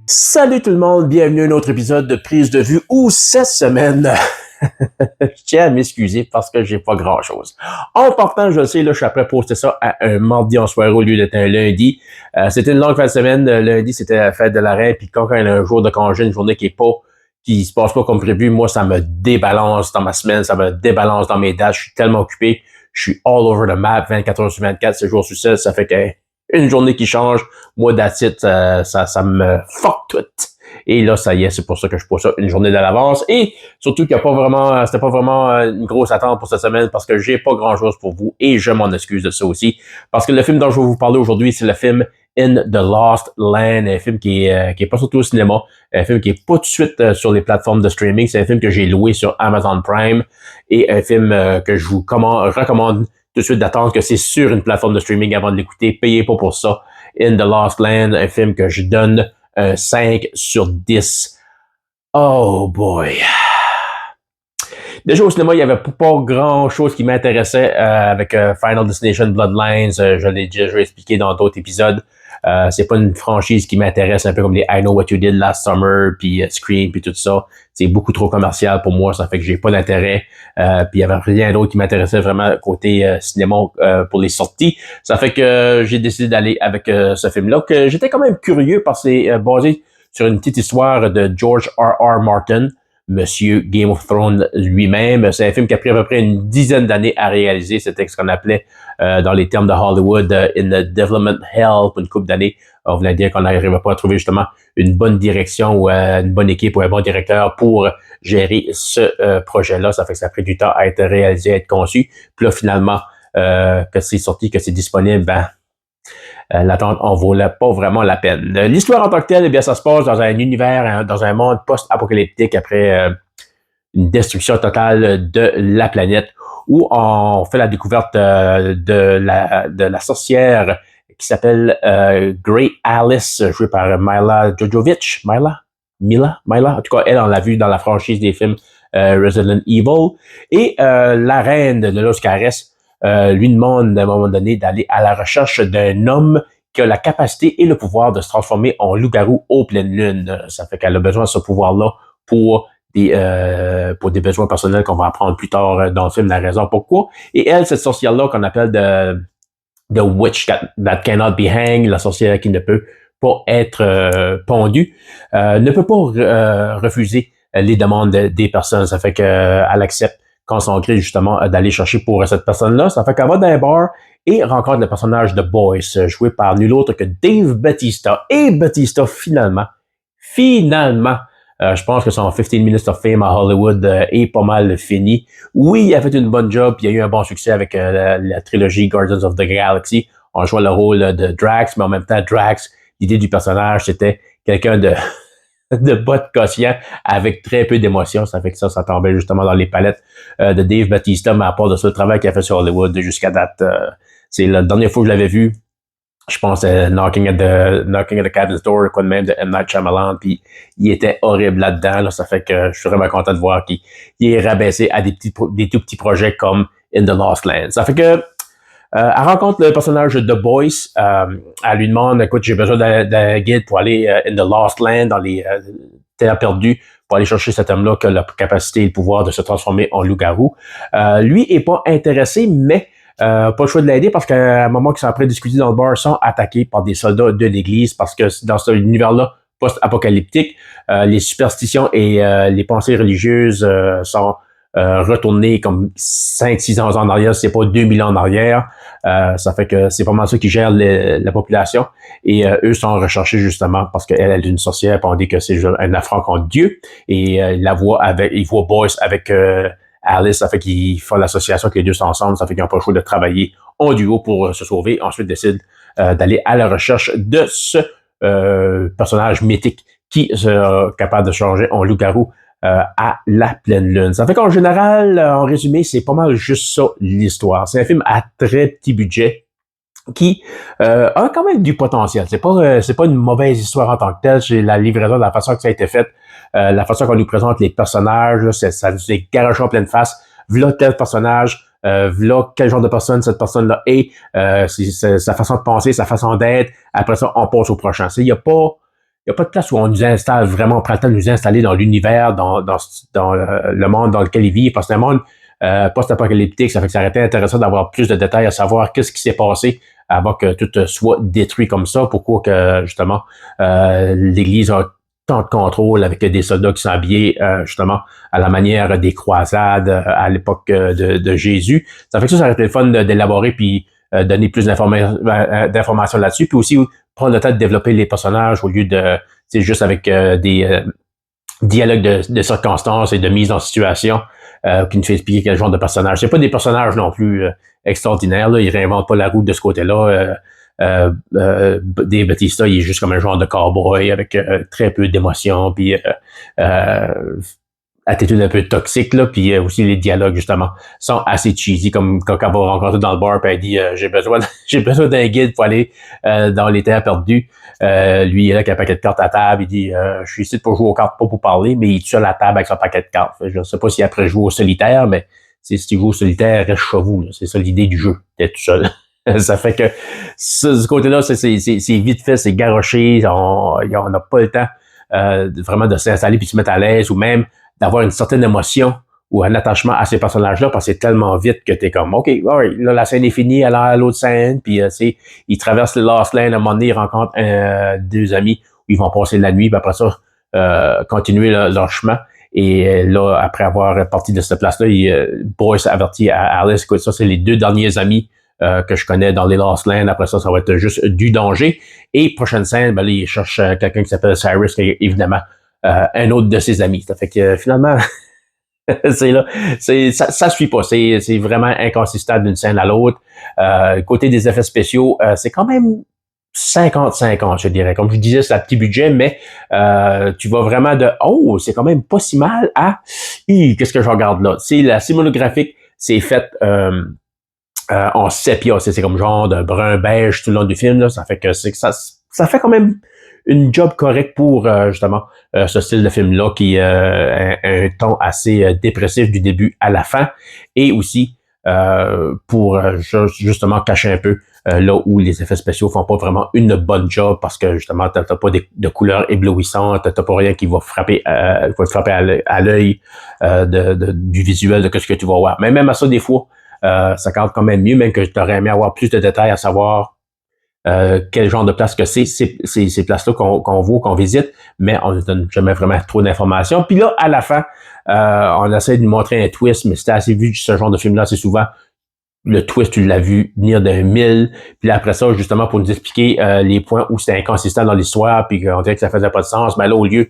Salut tout le monde, bienvenue à un autre épisode de Prise de vue où cette semaine, je tiens à m'excuser parce que j'ai pas grand chose. En partant, je le sais, là, je suis après poster ça à un mardi en soirée au lieu d'être un lundi. C'était une longue fin de semaine, lundi c'était la fête de l'arrêt, puis quand il y a un jour de congé, une journée qui se passe pas comme prévu, moi ça me débalance dans ma semaine, ça me débalance dans mes dates, je suis tellement occupé, je suis all over the map, 24 heures sur 24, 7 jours sur 7, ça fait que une journée qui change, moi, that's it, ça me fuck tout. Et là, ça y est, c'est pour ça que je pose ça une journée de l'avance. Et surtout qu'il y a pas vraiment, c'était pas vraiment une grosse attente pour cette semaine parce que j'ai pas grand chose pour vous et je m'en excuse de ça aussi. Parce que le film dont je vais vous parler aujourd'hui, c'est le film In the Lost Land, un film qui est pas surtout au cinéma, un film qui est pas tout de suite sur les plateformes de streaming. C'est un film que j'ai loué sur Amazon Prime et un film que je vous recommande tout de suite d'attendre que c'est sur une plateforme de streaming avant de l'écouter. Payez pas pour ça. In the Lost Land, un film que je donne un 5 sur 10. Oh boy. Déjà au cinéma, il y avait pas grand chose qui m'intéressait avec Final Destination Bloodlines. Je l'ai déjà expliqué dans d'autres épisodes. C'est pas une franchise qui m'intéresse, un peu comme les I Know What You Did Last Summer, puis Scream, puis tout ça. C'est beaucoup trop commercial pour moi, ça fait que j'ai pas d'intérêt. Puis il y avait rien d'autre qui m'intéressait vraiment côté cinéma pour les sorties. Ça fait que j'ai décidé d'aller avec ce film-là, que j'étais quand même curieux parce que c'est basé sur une petite histoire de George R. R. Martin, Monsieur Game of Thrones lui-même. C'est un film qui a pris à peu près une dizaine d'années à réaliser. C'était ce qu'on appelait, dans les termes de Hollywood, in the development hell, pour une couple d'années. On voulait dire qu'on n'arrivait pas à trouver justement une bonne direction ou une bonne équipe ou un bon directeur pour gérer ce projet-là. Ça fait que ça a pris du temps à être réalisé, à être conçu. Puis là, finalement, que c'est sorti, que c'est disponible, l'attente en vaut pas vraiment la peine. L'histoire en tant que telle, eh bien, ça se passe dans un univers, dans un monde post-apocalyptique après une destruction totale de la planète, où on fait la découverte de la sorcière qui s'appelle Grey Alice, jouée par Mila Jovovich. Mila. En tout cas, elle, on l'a vu dans la franchise des films Resident Evil. Et la reine de Los Cares lui demande à un moment donné d'aller à la recherche d'un homme qui a la capacité et le pouvoir de se transformer en loup-garou aux pleines lunes. Ça fait qu'elle a besoin de ce pouvoir-là pour des besoins personnels qu'on va apprendre plus tard dans le film, la raison pourquoi. Et elle, cette sorcière-là qu'on appelle the witch that cannot be hanged, la sorcière qui ne peut pas être pendue, ne peut pas refuser les demandes des personnes. Ça fait qu'elle accepte consacré justement d'aller chercher pour cette personne-là. Ça fait qu'elle va dans un bar et rencontre le personnage de Boyce, joué par nul autre que Dave Bautista. Et Bautista, finalement, je pense que son 15 Minutes of Fame à Hollywood est pas mal fini. Oui, il a fait une bonne job, puis il a eu un bon succès avec la trilogie Guardians of the Galaxy. On jouait le rôle de Drax, mais en même temps, Drax, l'idée du personnage, c'était quelqu'un de bas de quotient avec très peu d'émotion. Ça fait que ça tombait justement dans les palettes de Dave Bautista, mais à part de ça, le travail qu'il a fait sur Hollywood jusqu'à date, c'est la dernière fois que je l'avais vu, je pense Knocking at the Cabin's Door, quoi de même, de M. Night Shyamalan, puis il était horrible là-dedans. Là, ça fait que je suis vraiment content de voir qu'il est rabaissé à des tout petits projets comme In the Lost Land. Ça fait que elle rencontre le personnage de Boyce. Elle lui demande, écoute, j'ai besoin d'un guide pour aller in the Lost Land, dans les terres perdues, pour aller chercher cet homme-là qui a la capacité et le pouvoir de se transformer en loup-garou. Lui est pas intéressé, mais pas le choix de l'aider parce qu'à un moment qu'ils sont après discuter dans le bar, ils sont attaqués par des soldats de l'église parce que dans cet univers-là post-apocalyptique, les superstitions et les pensées religieuses sont retourner comme 5-6 ans en arrière, c'est pas 2000 ans en arrière. Ça fait que c'est pas mal ça qui gère la population. Et eux sont recherchés justement parce qu'elle est une sorcière, puis on dit que c'est un affront contre Dieu. Et il voit Boyce avec Alice, ça fait qu'ils font l'association que les deux sont ensemble, ça fait qu'ils n'ont pas le choix de travailler en duo pour se sauver. Ensuite, décident d'aller à la recherche de ce personnage mythique qui sera capable de changer en loup-garou à la pleine lune. Ça fait qu'en général, en résumé, c'est pas mal juste ça l'histoire. C'est un film à très petit budget qui a quand même du potentiel. C'est pas une mauvaise histoire en tant que telle. C'est la livraison, de la façon que ça a été fait, la façon qu'on nous présente les personnages, là, ça nous est garoché en pleine face. V'là tel personnage, v'là quel genre de personne cette personne-là est, c'est sa façon de penser, sa façon d'être. Après ça, on passe au prochain. Il y a pas il n'y a pas de place où on nous installe vraiment, on prend le temps de nous installer dans l'univers, dans le monde dans lequel il vit, parce que c'est un monde post-apocalyptique, ça fait que ça aurait été intéressant d'avoir plus de détails à savoir qu'est-ce qui s'est passé avant que tout soit détruit comme ça, pourquoi que, justement, l'Église a tant de contrôle avec des soldats qui sont habillés, justement, à la manière des croisades à l'époque de Jésus. Ça fait que ça aurait été le fun d'élaborer puis donner plus d'informations là-dessus, puis aussi prendre le temps de développer les personnages au lieu de, c'est juste avec des dialogues de circonstances et de mise en situation qui nous fait expliquer quel genre de personnage. C'est pas des personnages non plus extraordinaires, là. Ils réinventent pas la roue de ce côté-là. Dave Bautista, il est juste comme un genre de cowboy avec très peu d'émotion, puis attitude un peu toxique, là, puis aussi les dialogues, justement, sont assez cheesy, comme quand on va rencontrer dans le bar, puis elle dit j'ai besoin d'un guide pour aller dans les terres perdues. Lui, il est là avec un paquet de cartes à table, il dit je suis ici pour jouer aux cartes, pas pour parler, mais il est sur la table avec son paquet de cartes. Je ne sais pas si après jouer au solitaire, mais si tu joues au solitaire, reste chez vous. C'est ça l'idée du jeu, d'être tout seul. Ça fait que ce côté-là, c'est vite fait, c'est garoché, on n'a pas le temps vraiment de s'installer puis de se mettre à l'aise, ou même d'avoir une certaine émotion ou un attachement à ces personnages-là, parce que c'est tellement vite que t'es comme, OK, right, là, la scène est finie, elle a l'autre scène, puis ils traversent le Lost Lane, à un moment donné, ils rencontrent deux amis, où ils vont passer la nuit, puis après ça, continuer leur chemin. Et là, après avoir parti de cette place-là, Boyce avertit à Alice, écoute, ça, c'est les deux derniers amis que je connais dans les Lost Lands. Après ça, ça va être juste du danger. Et prochaine scène, ben là, il cherche quelqu'un qui s'appelle Cyrus, qui est évidemment un autre de ses amis. Ça fait que finalement, ça suit pas. C'est vraiment inconsistant d'une scène à l'autre. Côté des effets spéciaux, c'est quand même 50-50, je dirais. Comme je disais, c'est un petit budget, mais tu vas vraiment de oh, c'est quand même pas si mal à qu'est-ce que je regarde là? C'est la cinématographique, c'est fait en sépia, c'est comme genre de brun beige tout le long du film, là. Ça fait que ça fait quand même une job correcte pour justement ce style de film-là qui a un ton assez dépressif du début à la fin, et aussi pour justement cacher un peu là où les effets spéciaux font pas vraiment une bonne job, parce que justement t'as pas de couleurs éblouissantes, t'as pas rien qui va frapper à l'œil du visuel de ce que tu vas voir. Mais même à ça, des fois, ça compte quand même mieux, même que tu aurais aimé avoir plus de détails à savoir quel genre de place que c'est ces places-là qu'on voit, qu'on visite, mais on ne donne jamais vraiment trop d'informations. Puis là, à la fin, on essaie de nous montrer un twist, mais c'était assez vu ce genre de film-là, c'est souvent le twist, tu l'as vu venir d'un mille. Puis là, après ça, justement, pour nous expliquer les points où c'était inconsistant dans l'histoire, puis qu'on dirait que ça faisait pas de sens, mais là, au lieu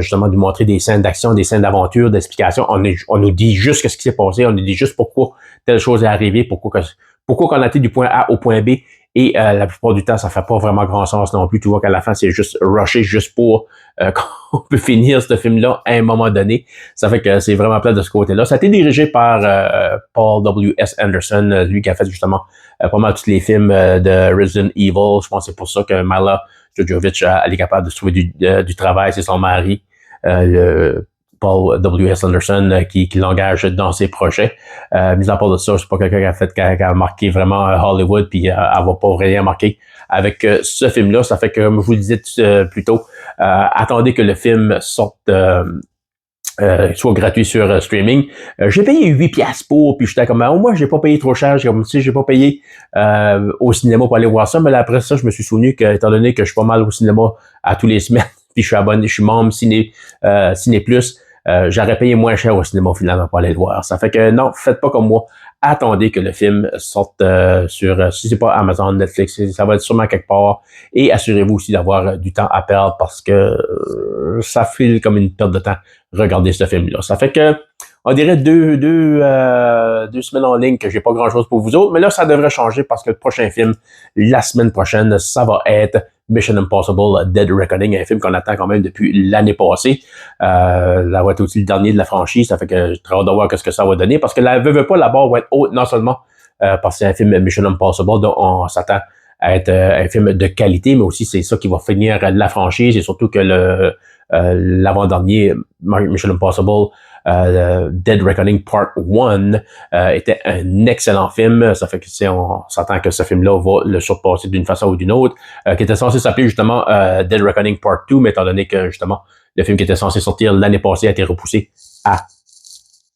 justement de nous montrer des scènes d'action, des scènes d'aventure, d'explication, on nous dit juste ce qui s'est passé, on nous dit juste pourquoi telle chose est arrivée, pourquoi qu'on a été du point A au point B. Et la plupart du temps, ça fait pas vraiment grand sens non plus. Tu vois qu'à la fin, c'est juste rushé juste pour qu'on peut finir ce film-là à un moment donné. Ça fait que c'est vraiment plat de ce côté-là. Ça a été dirigé par Paul W.S. Anderson, lui qui a fait justement pas mal tous les films de Resident Evil. Je pense que c'est pour ça que Mila Jovovich elle est capable de se trouver du travail. C'est son mari, Paul W.S. Anderson, qui l'engage dans ses projets. Mis à part de ça, c'est pas quelqu'un qui a marqué vraiment Hollywood, puis elle va pas rien marquer avec ce film-là. Ça fait que, comme je vous le disais plus tôt, attendez que le film sorte soit gratuit sur streaming. J'ai payé 8 piastres pour, puis j'étais comme, oh, moi, j'ai pas payé trop cher. J'ai comme, tu sais, j'ai pas payé au cinéma pour aller voir ça, mais là, après ça, je me suis souvenu que, étant donné que je suis pas mal au cinéma à tous les semaines, puis je suis abonné, je suis membre Ciné Plus, j'aurais payé moins cher au cinéma finalement pour aller le voir. Ça fait que non, faites pas comme moi. Attendez que le film sorte sur, si c'est pas Amazon, Netflix, ça va être sûrement quelque part. Et assurez-vous aussi d'avoir du temps à perdre, parce que ça file comme une perte de temps regarder ce film-là. Ça fait que on dirait deux semaines en ligne que j'ai pas grand-chose pour vous autres, mais là, ça devrait changer, parce que le prochain film, la semaine prochaine, ça va être Mission Impossible Dead Reckoning, un film qu'on attend quand même depuis l'année passée. Ça va être aussi le dernier de la franchise, ça fait que j'ai très hâte de voir ce que ça va donner, parce que la veut pas, la barre va être haute, non seulement parce que c'est un film Mission Impossible dont on s'attend à être un film de qualité, mais aussi c'est ça qui va finir la franchise, et surtout que l'avant-dernier Mission Impossible Dead Reckoning Part 1 était un excellent film. Ça fait que on s'entend que ce film-là va le surpasser d'une façon ou d'une autre, qui était censé s'appeler justement Dead Reckoning Part 2, mais étant donné que justement le film qui était censé sortir l'année passée a été repoussé à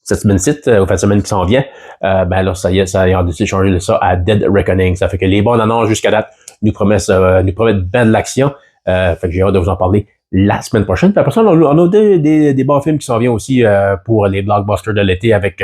cette semaine-ci, aux fin de semaine qui s'en vient, ben là, ça y est, ça a décidé de changer ça à Dead Reckoning. Ça fait que les bonnes annonces jusqu'à date nous promettent bien de l'action. Fait que j'ai hâte de vous en parler la semaine prochaine. Puis après ça, on a des bons films qui s'en viennent aussi pour les blockbusters de l'été avec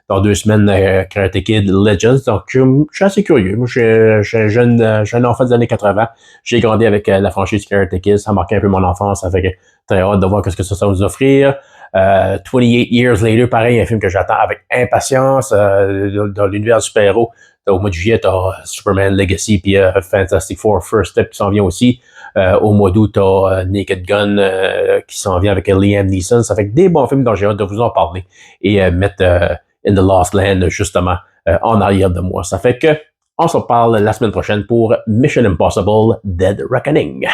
dans 2 semaines Karate Kid Legends. Donc, je suis assez curieux. Moi, je suis un jeune enfant des années 80. J'ai grandi avec la franchise Karate Kid. Ça a marqué un peu mon enfance. Ça fait que très hâte de voir ce que ça va nous offrir. 28 Years Later, pareil, un film que j'attends avec impatience dans l'univers super-héros. Au mois de juillet, t'as Superman Legacy puis Fantastic Four First Step qui s'en vient aussi. Au mois d'août, t'as Naked Gun qui s'en vient avec Liam Neeson. Ça fait que des bons films dont j'ai hâte de vous en parler et mettre In the Lost Land justement en arrière de moi. Ça fait que on se reparle la semaine prochaine pour Mission Impossible Dead Reckoning.